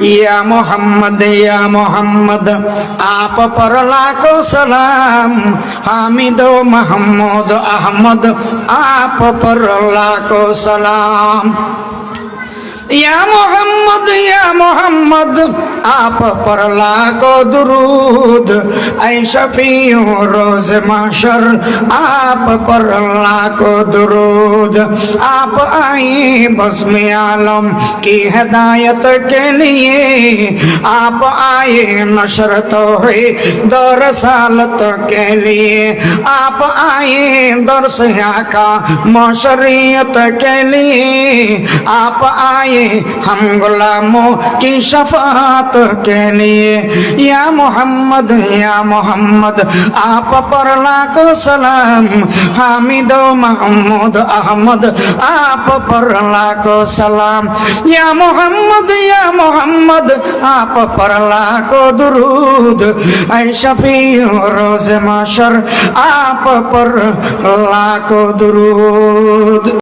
या मोहम्मद आप पर लाखों सलाम। हामिदो महमूद अहमद आप पर लाखों सलाम। या मोहम्मद आप पर लाखों दुरूद। ऐ शफीउ रोज महशर आप पर लाखों दुरूद। आप आए बस्म आलम की हिदायत के लिए। आप आए नशर तौहीद रसालत के लिए। आप आए दर्स आका मशरियत के लिए। आप आए हम गुलामों की शफाअत के लिए। या मोहम्मद आप पर लाखों सलाम। हामिदो महमूद अहमद आप पर लाखों सलाम। या मोहम्मद आप पर लाखों दुरूद। ऐ शफीउ रोज महशर आप पर लाखों दुरूद।